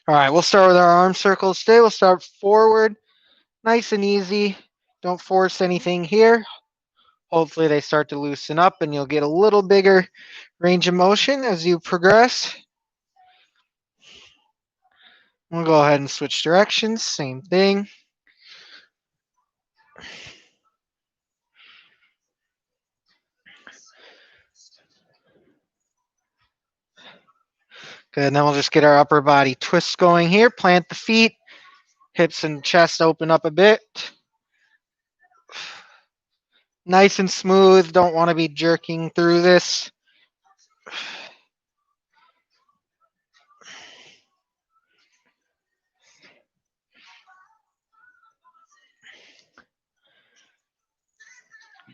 All right, we'll start with our arm circles today. We'll start forward, nice and easy. Don't force anything here. Hopefully they start to loosen up and you'll get a little bigger range of motion as you progress. We'll go ahead and switch directions. Same thing. Good. And then we'll just get our upper body twists going here. Plant the feet. Hips and chest open up a bit. Nice and smooth. Don't want to be jerking through this.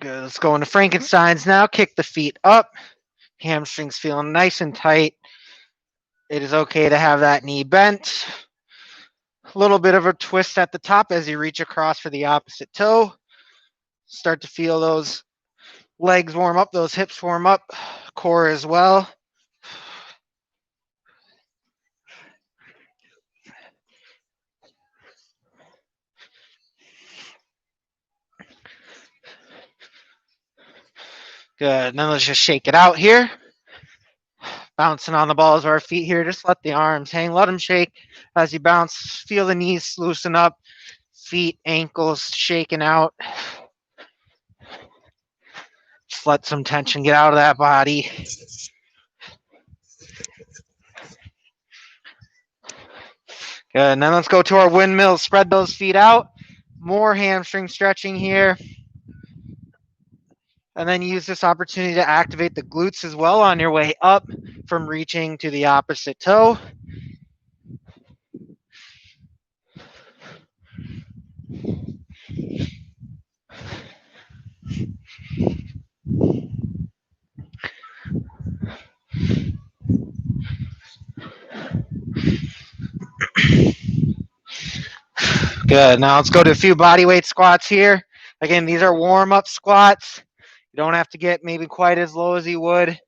Good. Let's go into Frankenstein's now. Kick the feet up. Hamstrings feeling nice and tight. It is okay to have that knee bent. A little bit of a twist at the top as you reach across for the opposite toe. Start to feel those legs warm up, those hips warm up, core as well. Good. Now let's just shake it out here. Bouncing on the balls of our feet here. Just let the arms hang. Let them shake as you bounce. Feel the knees loosen up. Feet, ankles shaking out. Just let some tension get out of that body. Good. And then let's go to our windmill. Spread those feet out. More hamstring stretching here. And then use this opportunity to activate the glutes as well on your way up from reaching to the opposite toe. Good. Now let's go to a few body weight squats here. Again, these are warm-up squats. You don't have to get maybe quite as low as you would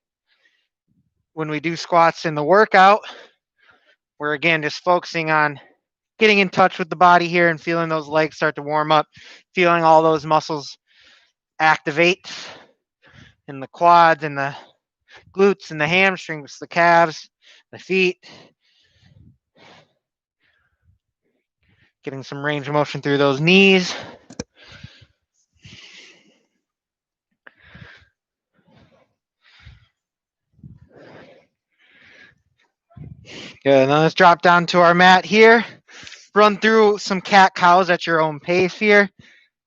when we do squats in the workout. We're again just focusing on getting in touch with the body here and feeling those legs start to warm up, feeling all those muscles activate in the quads and the glutes and the hamstrings, the calves, the feet. Getting some range of motion through those knees. Good. Now let's drop down to our mat here. Run through some cat cows at your own pace here.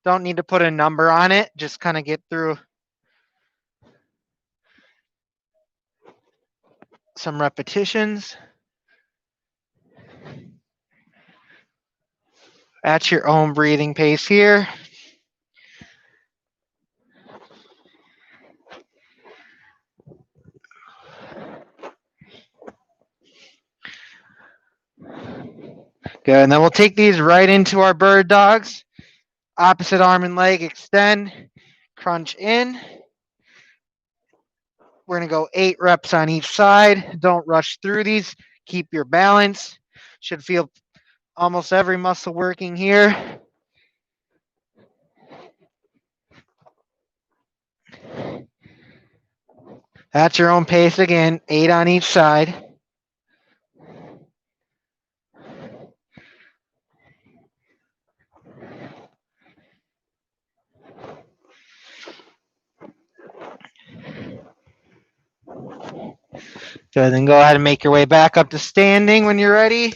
Don't need to put a number on it. Just kind of get through some repetitions at your own breathing pace here. Good. And then we'll take these right into our bird dogs. Opposite arm and leg extend. Crunch in. We're going to go 8 reps on each side. Don't rush through these. Keep your balance. Should feel almost every muscle working here. At your own pace again. 8 on each side. Good, then go ahead and make your way back up to standing when you're ready.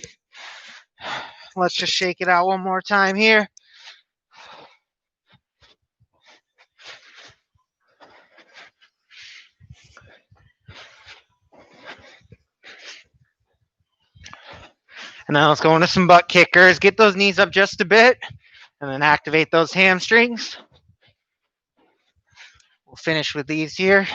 Let's just shake it out one more time here. And now let's go into some butt kickers. Get those knees up just a bit and then activate those hamstrings. We'll finish with these here.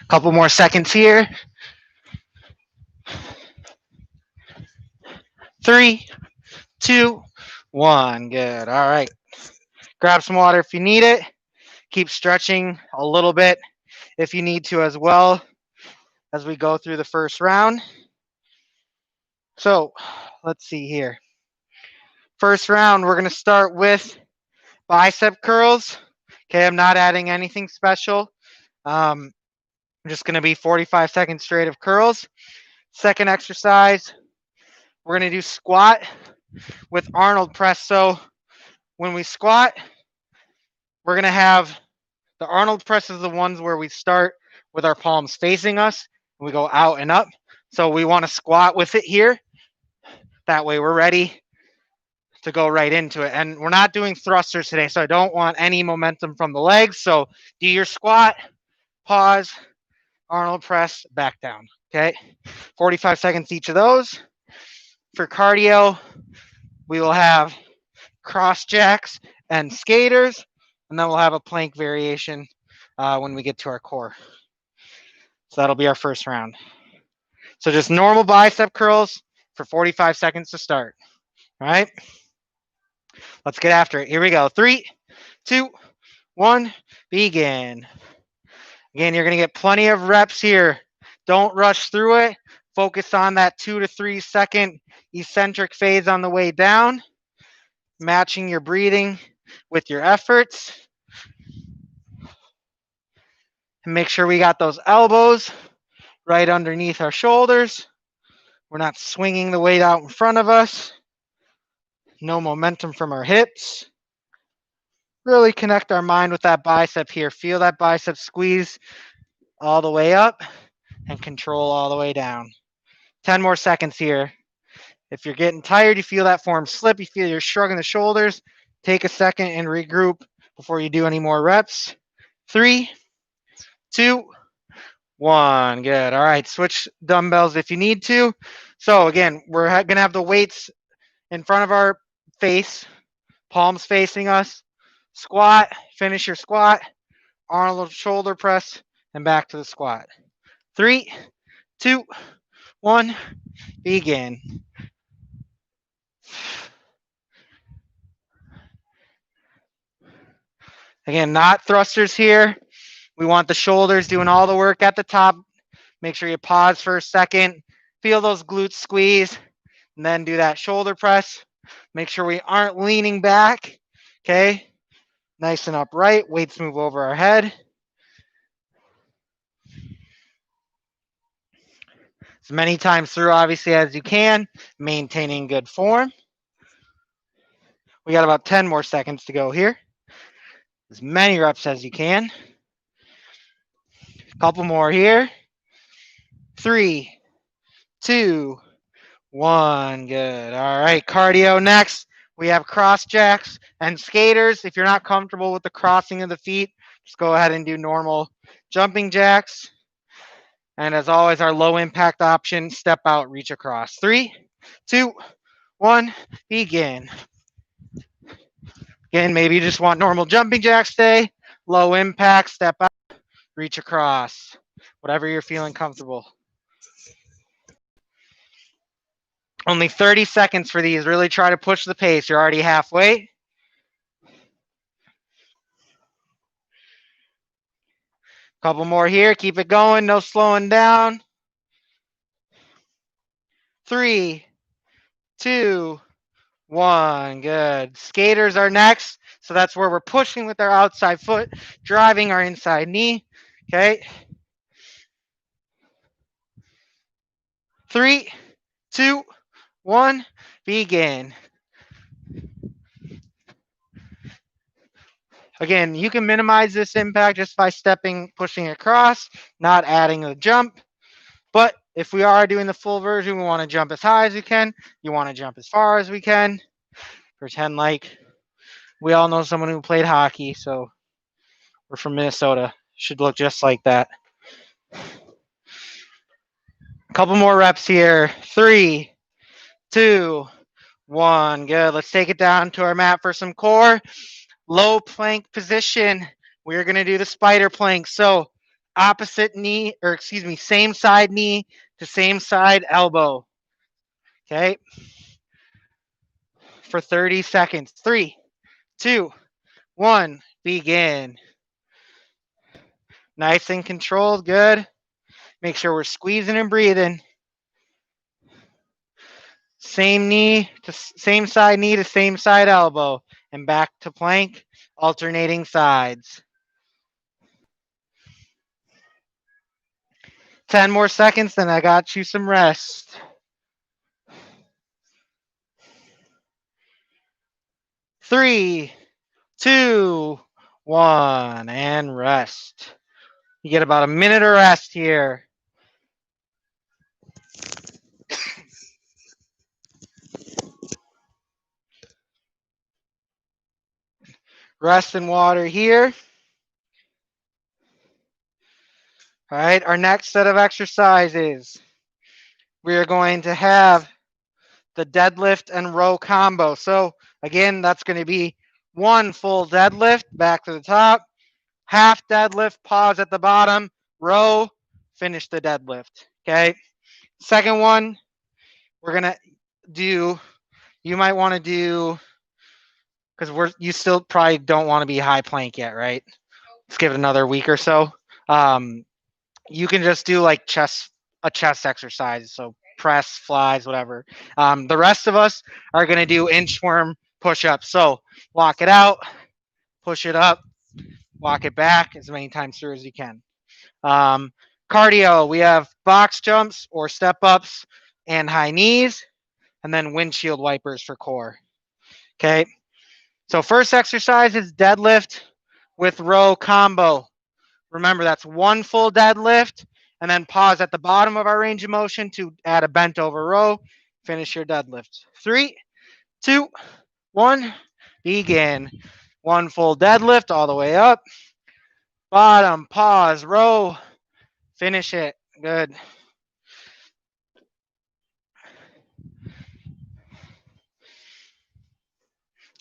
Couple more seconds here. 3, 2, 1. Good. All right. Grab some water if you need it. Keep stretching a little bit if you need to as well as we go through the first round. So let's see here. First round, we're going to start with bicep curls. Okay, I'm not adding anything special. I'm just going to be 45 seconds straight of curls. Second exercise, we're going to do squat with Arnold press. So when we squat, we're going to have the Arnold press is the ones where we start with our palms facing us. And we go out and up. So we want to squat with it here. That way we're ready to go right into it. And we're not doing thrusters today, so I don't want any momentum from the legs. So do your squat, pause, Arnold press, back down. Okay, 45 seconds each of those. For cardio, we will have cross jacks and skaters, and then we'll have a plank variation when we get to our core. So that'll be our first round. So just normal bicep curls for 45 seconds to start. All right, let's get after it. Here we go. 3, 2, 1, begin. Again, you're going to get plenty of reps here. Don't rush through it. Focus on that 2 to 3 second eccentric phase on the way down, matching your breathing with your efforts. And make sure we got those elbows right underneath our shoulders. We're not swinging the weight out in front of us. No momentum from our hips. Really connect our mind with that bicep here. Feel that bicep squeeze all the way up and control all the way down. 10 more seconds here. If you're getting tired, you feel that form slip, you feel you're shrugging the shoulders, take a second and regroup before you do any more reps. 3, 2, 1. Good. All right, switch dumbbells if you need to. So again, we're going to have the weights in front of our face, palms facing us. Squat, finish your squat, Arnold shoulder press, and back to the squat. 3, 2, 1, begin. Again, not thrusters here. We want the shoulders doing all the work at the top. Make sure you pause for a second. Feel those glutes squeeze, and then do that shoulder press. Make sure we aren't leaning back. Okay, nice and upright. Weights move over our head. As many times through, obviously, as you can, maintaining good form. We got about 10 more seconds to go here. As many reps as you can. A couple more here. 3, 2, 1. Good. All right, cardio next. We have cross jacks and skaters. If you're not comfortable with the crossing of the feet, just go ahead and do normal jumping jacks. And as always, our low impact option, step out, reach across. 3, 2, 1, begin. Again, maybe you just want normal jumping jacks today. Low impact, step out, reach across. Whatever you're feeling comfortable. Only 30 seconds for these. Really try to push the pace. You're already halfway. Couple more here. Keep it going. No slowing down. 3, 2, 1. Good. Skaters are next. So that's where we're pushing with our outside foot, driving our inside knee. Okay. 3, 2, 1. Begin. Again, you can minimize this impact just by pushing across, not adding a jump. But if we are doing the full version, we want to jump as high as we can. You want to jump as far as we can. Pretend like we all know someone who played hockey, so we're from Minnesota. Should look just like that. A couple more reps here. 3, 2, 1. Good. Let's take it down to our mat for some core. Low plank position. We're going to do the spider plank. So opposite knee, or excuse me, same side knee to same side elbow. Okay. For 30 seconds. 3, 2, 1, begin. Nice and controlled. Good. Make sure we're squeezing and breathing. Same knee to same side knee to same side elbow. And back to plank, alternating sides. 10 more seconds, then I got you some rest. 3, 2, 1, and rest. You get about a minute of rest here. Rest and water here. All right, our next set of exercises, we are going to have the deadlift and row combo. So again, that's going to be one full deadlift back to the top, half deadlift, pause at the bottom, row, finish the deadlift. Okay. Second one, we're going to do, you might want to do, because you still probably don't want to be high plank yet, right? Let's give it another week or so. You can just do like a chest exercise. So press, flies, whatever. The rest of us are going to do inchworm push-ups. So walk it out, push it up, walk it back as many times through as you can. Cardio, we have box jumps or step ups and high knees, and then windshield wipers for core. Okay. So first exercise is deadlift with row combo. Remember, that's one full deadlift, and then pause at the bottom of our range of motion to add a bent over row. Finish your deadlift. 3, 2, 1, begin. One full deadlift all the way up. Bottom, pause, row. Finish it. Good.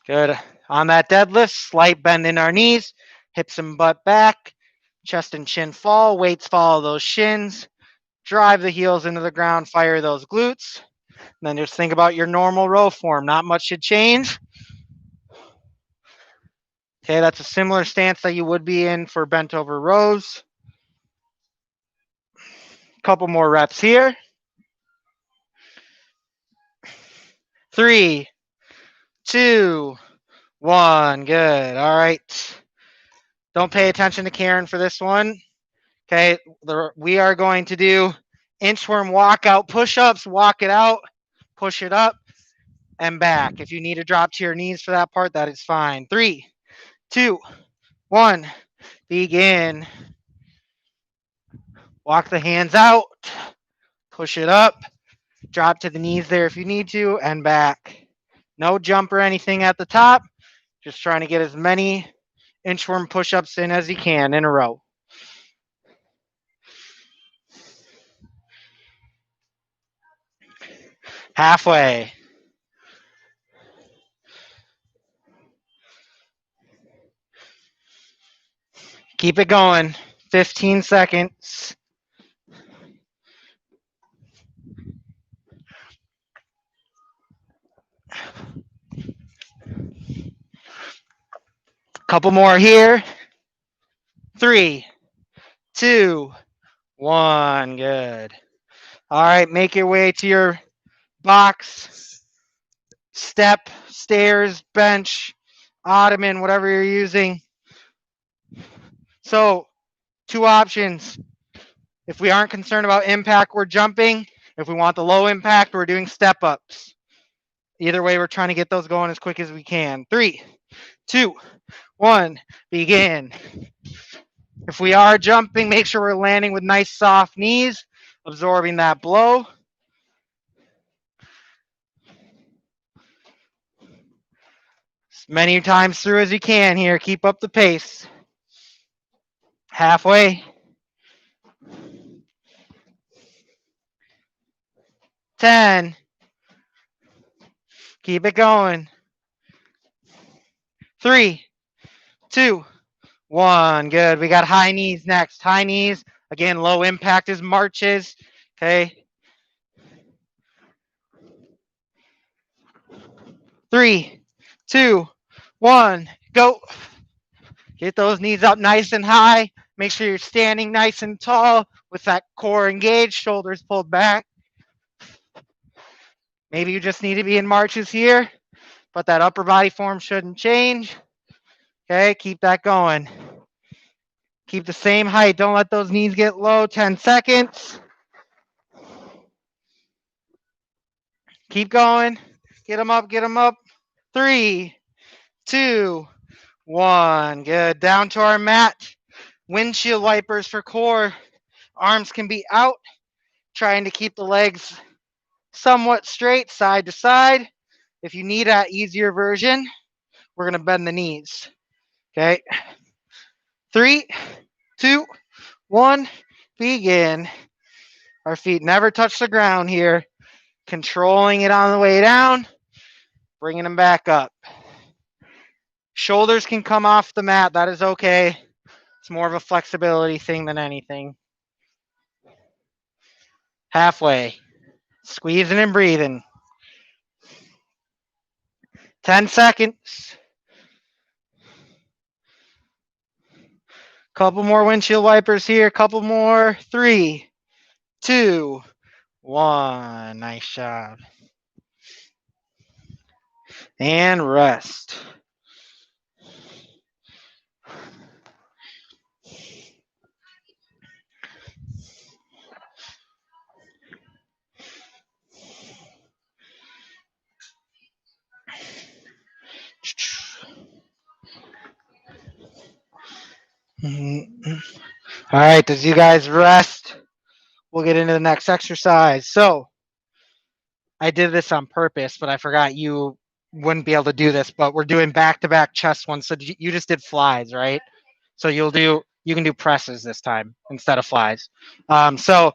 Good. On that deadlift, slight bend in our knees, hips and butt back, chest and chin fall, weights follow those shins, drive the heels into the ground, fire those glutes. And then just think about your normal row form. Not much should change. Okay, that's a similar stance that you would be in for bent over rows. Couple more reps here. 3, 2, 1. Good. All right. Don't pay attention to Karen for this one. Okay, we are going to do inchworm walkout push-ups, walk it out, push it up, and back. If you need to drop to your knees for that part, that is fine. 3, 2, 1, begin. Walk the hands out, push it up, drop to the knees there if you need to, and back. No jump or anything at the top. Just trying to get as many inchworm push-ups in as you can in a row. Halfway. Keep it going. 15 seconds. Couple more here. 3, 2, 1. Good. All right, make your way to your box, step, stairs, bench, ottoman, whatever you're using. So, 2 options. If we aren't concerned about impact, we're jumping. If we want the low impact, we're doing step ups. Either way, we're trying to get those going as quick as we can. 3, 2, 1, begin. If we are jumping, make sure we're landing with nice soft knees, absorbing that blow. As many times through as you can here. Keep up the pace. Halfway. 10. Keep it going. 3, 2, 1. Good. We got high knees next. High knees. Again, low impact is marches. Okay. 3, 2, 1. Go. Get those knees up nice and high. Make sure you're standing nice and tall with that core engaged, shoulders pulled back. Maybe you just need to be in marches here, but that upper body form shouldn't change. Okay, keep that going. Keep the same height. Don't let those knees get low. 10 seconds. Keep going. Get them up, get them up. 3, 2, 1. Good. Down to our mat. Windshield wipers for core. Arms can be out. Trying to keep the legs somewhat straight, side to side. If you need an easier version, we're going to bend the knees. Okay. 3, 2, 1. Begin. Our feet never touch the ground here. Controlling it on the way down. Bringing them back up. Shoulders can come off the mat. That is okay. It's more of a flexibility thing than anything. Halfway. Squeezing and breathing. 10 seconds. Couple more windshield wipers here. Couple more. 3, 2, 1. Nice job. And rest. All right, as you guys rest, we'll get into the next exercise. So I did this on purpose, but I forgot you wouldn't be able to do this, but we're doing back-to-back chest ones. So you just did flies, right? So you can do presses this time instead of flies. So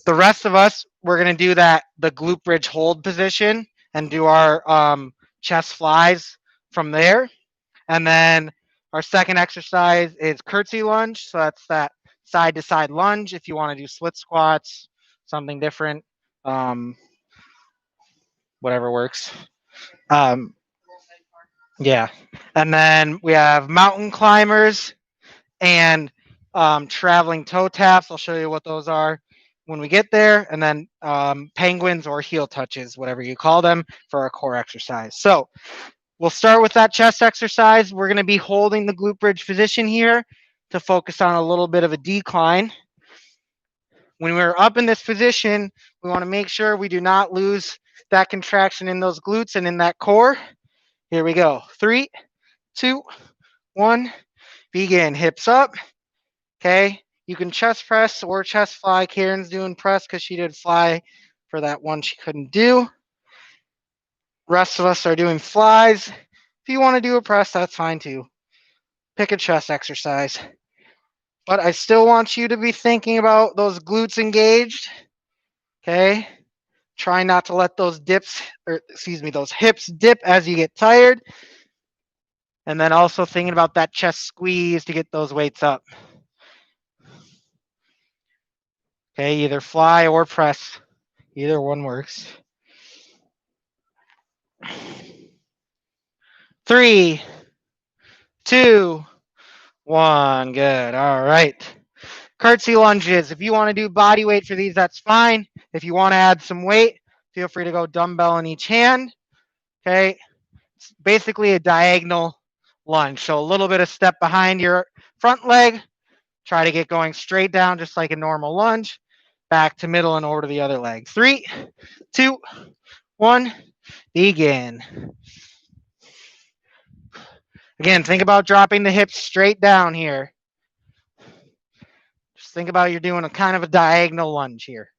the rest of us, we're going to do the glute bridge hold position and do our chest flies from there. And then our second exercise is curtsy lunge. So that's that side to side lunge. If you want to do split squats, something different, whatever works. Yeah. And then we have mountain climbers and traveling toe taps. I'll show you what those are when we get there. And then penguins or heel touches, whatever you call them, for our core exercise. So we'll start with that chest exercise. We're going to be holding the glute bridge position here to focus on a little bit of a decline. When we're up in this position, we want to make sure we do not lose that contraction in those glutes and in that core. Here we go. 3, 2, 1. Begin. Hips up. Okay. You can chest press or chest fly. Karen's doing press because she did fly for that one she couldn't do. Rest of us are doing flies. If you want to do a press, that's fine too. Pick a chest exercise. But I still want you to be thinking about those glutes engaged. Okay. Try not to let those those hips dip as you get tired. And then also thinking about that chest squeeze to get those weights up. Okay, either fly or press. Either one works. 3, 2, 1. Good. All right. Curtsy lunges. If you want to do body weight for these, that's fine. If you want to add some weight, feel free to go dumbbell in each hand. Okay. It's basically a diagonal lunge. So a little bit of step behind your front leg. Try to get going straight down just like a normal lunge. Back to middle and over to the other leg. 3, 2, 1. Begin. Again, think about dropping the hips straight down here. Just think about you're doing a kind of a diagonal lunge here.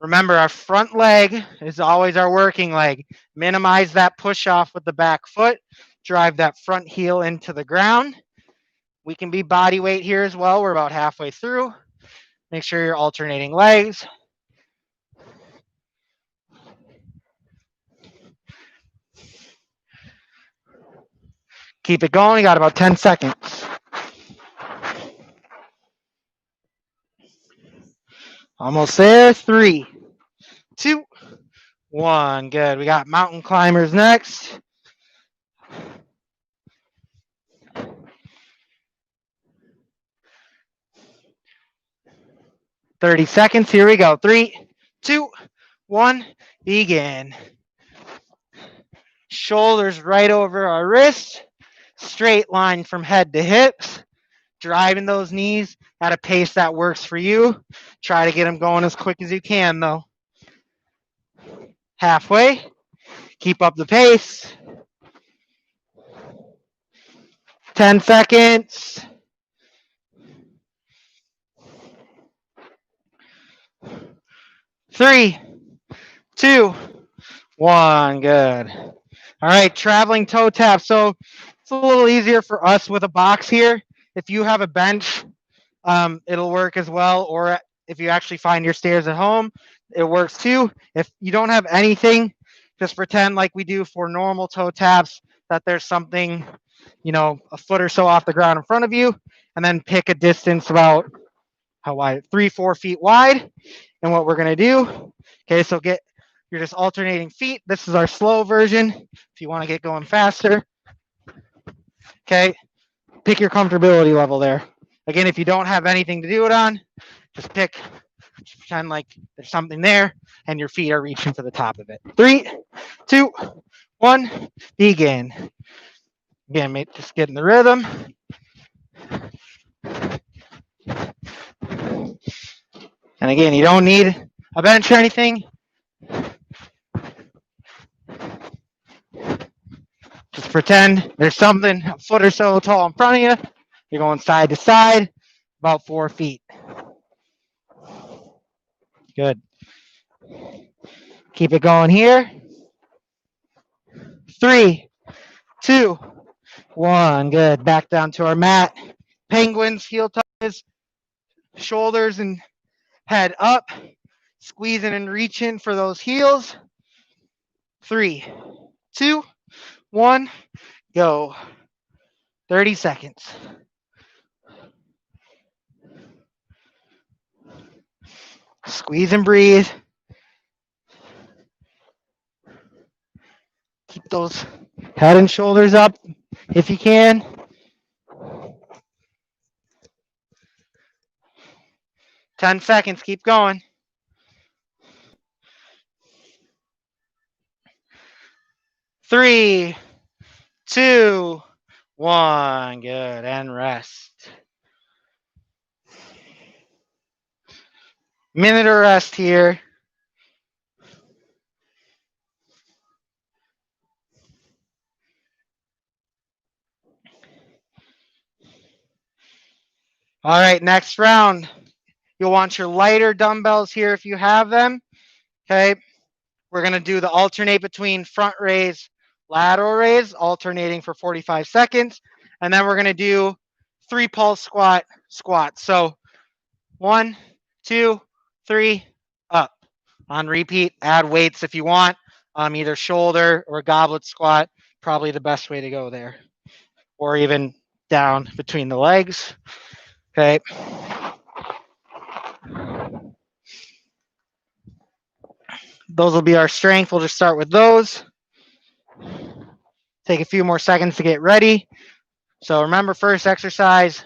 Remember, our front leg is always our working leg. Minimize that push off with the back foot. Drive that front heel into the ground. We can be body weight here as well. We're about halfway through. Make sure you're alternating legs. Keep it going. You got about 10 seconds. Almost there. 3, 2, 1. Good. We got mountain climbers next. 30 seconds. Here we go. 3, 2, 1, begin. Shoulders right over our wrists, straight line from head to hips, driving those knees at a pace that works for you. Try to get them going as quick as you can, though. Halfway. Keep up the pace. 10 seconds. 3, 2, 1. Good. All right, traveling toe tap. So it's a little easier for us with a box here. If you have a bench, it'll work as well. Or if you actually find your stairs at home, it works too. If you don't have anything, just pretend like we do for normal toe taps that there's something, a foot or so off the ground in front of you, and then pick a distance about how wide? 3-4 feet wide. And what we're gonna do, okay, so you're just alternating feet. This is our slow version. If you want to get going faster, okay, pick your comfortability level there. Again, if you don't have anything to do it on, just pretend like there's something there and your feet are reaching to the top of it. 3, 2, 1, begin. Again, mate, just get in the rhythm. And again, you don't need a bench or anything. Just pretend there's something a foot or so tall in front of you. You're going side to side, about 4 feet. Good. Keep it going here. 3, 2, 1. Good. Back down to our mat. Penguins, heel touches, shoulders and head up. Squeezing and reaching for those heels. 3, 2, 1, go. 30 seconds. Squeeze and breathe. Keep those head and shoulders up if you can. 10 seconds. Keep going. 3, 2, 1. Good. And rest. Minute of rest here. All right, next round. You'll want your lighter dumbbells here if you have them. Okay. We're going to do the alternate between front raise, lateral raise, alternating for 45 seconds. And then we're going to do 3 pulse squats. So 1, 2, 3, up. On repeat, add weights if you want. Either shoulder or goblet squat, probably the best way to go there. Or even down between the legs. Okay. Those will be our strength. We'll just start with those. Take a few more seconds to get ready. So remember, first exercise,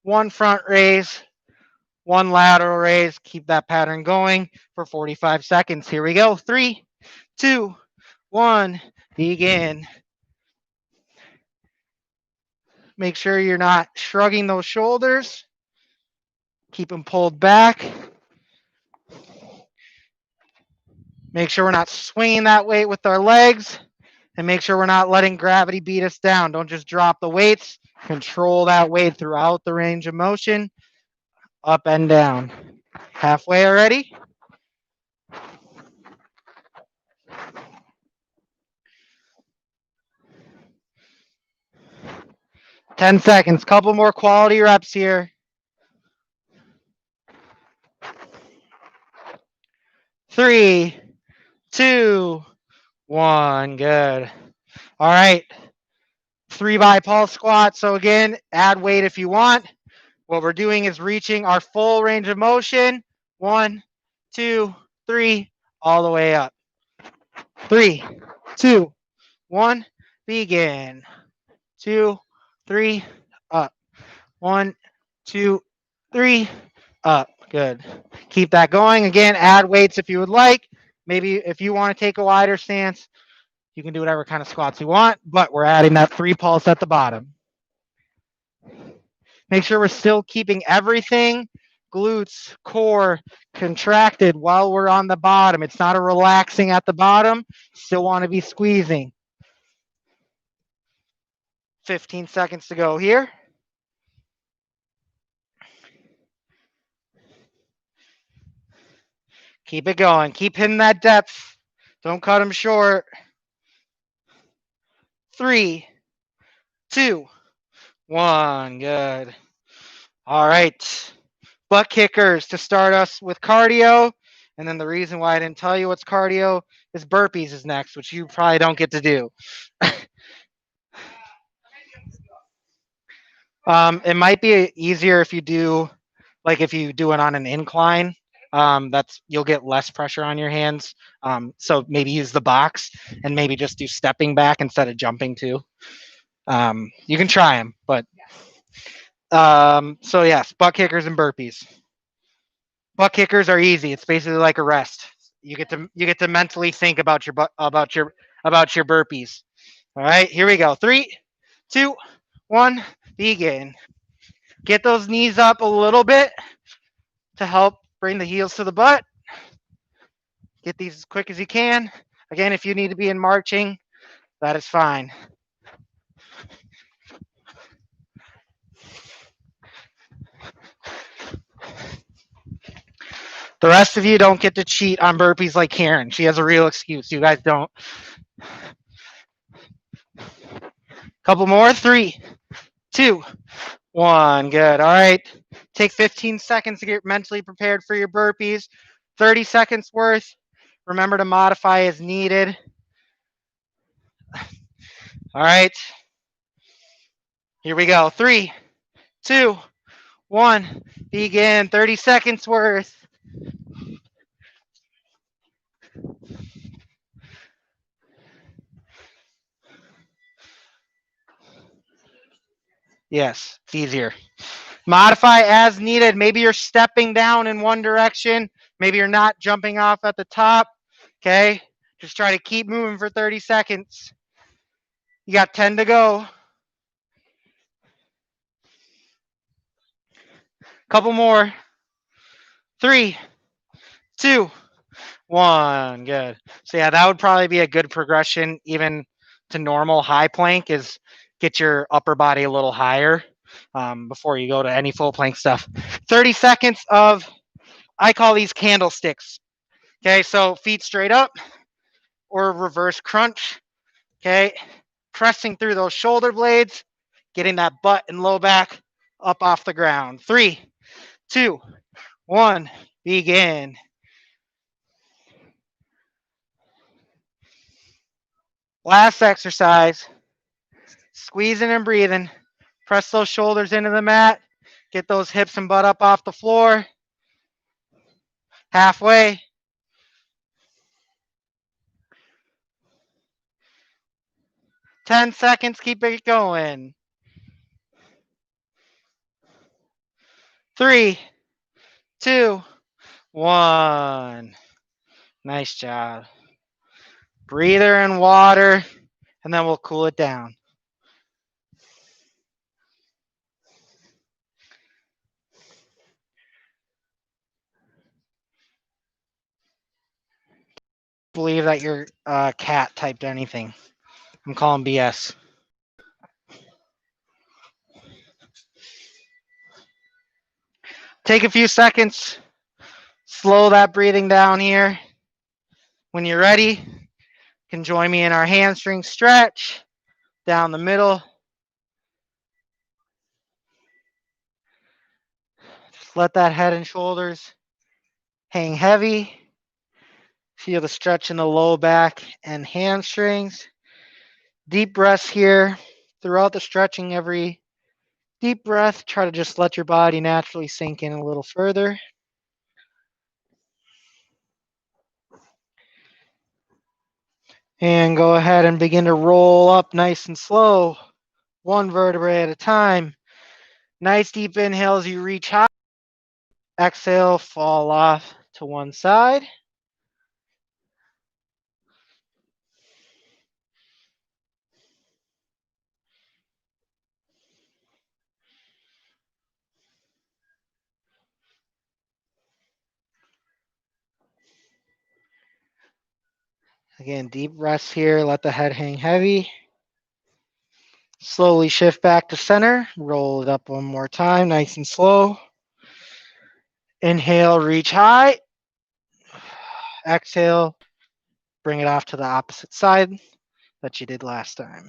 1 front raise, 1 lateral raise. Keep that pattern going for 45 seconds. Here we go. 3, 2, 1, begin. Make sure you're not shrugging those shoulders. Keep them pulled back. Make sure we're not swinging that weight with our legs. And make sure we're not letting gravity beat us down. Don't just drop the weights. Control that weight throughout the range of motion. Up and down. Halfway already? Ten seconds. Couple more quality reps here. 3, 2, 1. Good. All right. 3 by pulse squat. So again, add weight if you want. What we're doing is reaching our full range of motion. 1, 2, 3, all the way up. 3, 2, 1, begin. 2, 3, up. 1, 2, 3, up. Good. Keep that going. Again, add weights if you would like. Maybe if you want to take a wider stance, you can do whatever kind of squats you want, but we're adding that 3 pulse at the bottom. Make sure we're still keeping everything, glutes, core, contracted while we're on the bottom. It's not a relaxing at the bottom. Still want to be squeezing. 15 seconds to go here. Keep it going. Keep hitting that depth. Don't cut them short. 3, 2, 1. Good. All right. Butt kickers to start us with cardio. And then the reason why I didn't tell you what's cardio is burpees is next, which you probably don't get to do. It might be easier if you do, like if you do it on an incline. That's you'll get less pressure on your hands. So maybe use the box and maybe just do stepping back instead of jumping too. You can try them, but so yes, butt kickers and burpees. Butt kickers are easy. It's basically like a rest. You get to mentally think about your burpees. All right, here we go. 3, 2, 1, begin. Get those knees up a little bit to help bring the heels to the butt. Get these as quick as you can. Again, if you need to be in marching, that is fine. The rest of you don't get to cheat on burpees like Karen. She has a real excuse. You guys don't. Couple more. 3, 2, 1. Good. All right. Take 15 seconds to get mentally prepared for your burpees. 30 seconds worth. Remember to modify as needed. All right. Here we go. 3, 2, 1. Begin. 30 seconds worth. Yes, it's easier. Modify as needed. Maybe you're stepping down in one direction. Maybe you're not jumping off at the top. Okay. Just try to keep moving for 30 seconds. You got 10 to go. Couple more. 3, 2, 1. Good. So yeah, that would probably be a good progression even to normal high plank is get your upper body a little higher before you go to any full plank stuff. 30 seconds of, I call these candlesticks. Okay, so feet straight up or reverse crunch. Okay, pressing through those shoulder blades, getting that butt and low back up off the ground. 3, 2, 1, begin. Last exercise. Squeezing and breathing. Press those shoulders into the mat. Get those hips and butt up off the floor. Halfway. Ten seconds. Keep it going. 3, 2, 1. Nice job. Breather and water, and then we'll cool it down. Believe that your cat typed anything. I'm calling BS. Take a few seconds. Slow that breathing down here. When you're ready, you can join me in our hamstring stretch down the middle. Just let that head and shoulders hang heavy. Feel the stretch in the low back and hamstrings. Deep breaths here throughout the stretching. Every deep breath, try to just let your body naturally sink in a little further. And go ahead and begin to roll up nice and slow, one vertebrae at a time. Nice deep inhales, you reach high. Exhale, fall off to one side. Again, deep rest here. Let the head hang heavy. Slowly shift back to center. Roll it up one more time, nice and slow. Inhale, reach high. Exhale, bring it off to the opposite side that you did last time.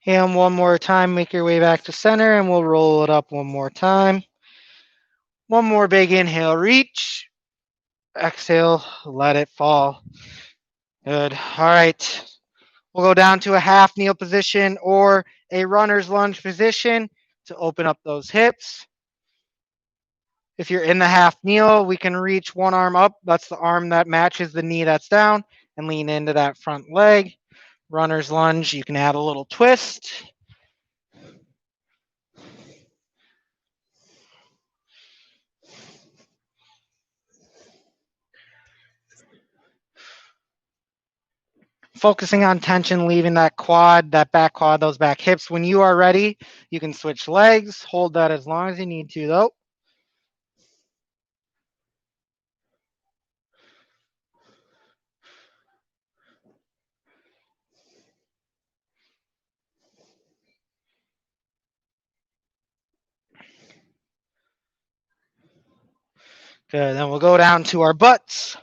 And one more time, make your way back to center, and we'll roll it up one more time. One more big inhale, reach. Exhale, let it fall. Good. All right. We'll go down to a half kneel position or a runner's lunge position to open up those hips. If you're in the half kneel, we can reach one arm up. That's the arm that matches the knee that's down, and lean into that front leg. Runner's lunge, you can add a little twist. Focusing on tension, leaving that quad, that back quad, those back hips. When you are ready, you can switch legs. Hold that as long as you need to, though. Good. Then we'll go down to our butts.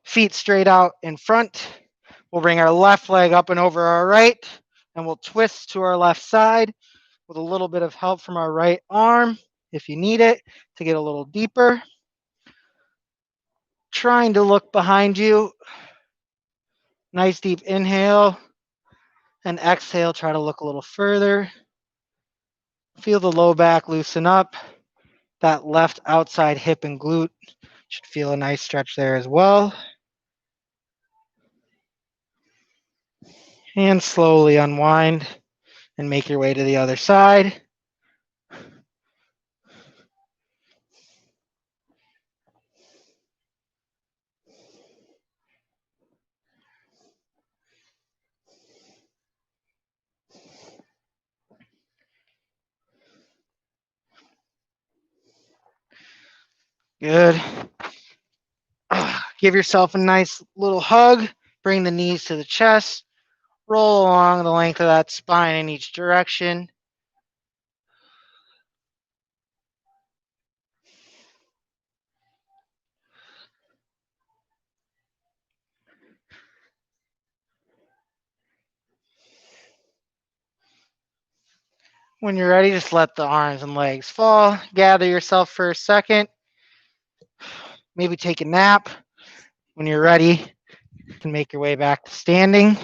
Feet straight out in front. We'll bring our left leg up and over our right, and we'll twist to our left side with a little bit of help from our right arm if you need it to get a little deeper. Trying to look behind you. Nice deep inhale and exhale. Try to look a little further. Feel the low back loosen up. That left outside hip and glute should feel a nice stretch there as well. And slowly unwind and make your way to the other side. Good. Give yourself a nice little hug. Bring the knees to the chest. Roll along the length of that spine in each direction. When you're ready, just let the arms and legs fall. Gather yourself for a second. Maybe take a nap. When you're ready, you can make your way back to standing.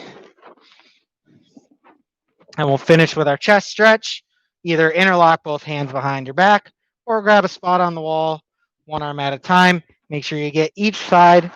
And we'll finish with our chest stretch. Either interlock both hands behind your back or grab a spot on the wall, one arm at a time. Make sure you get each side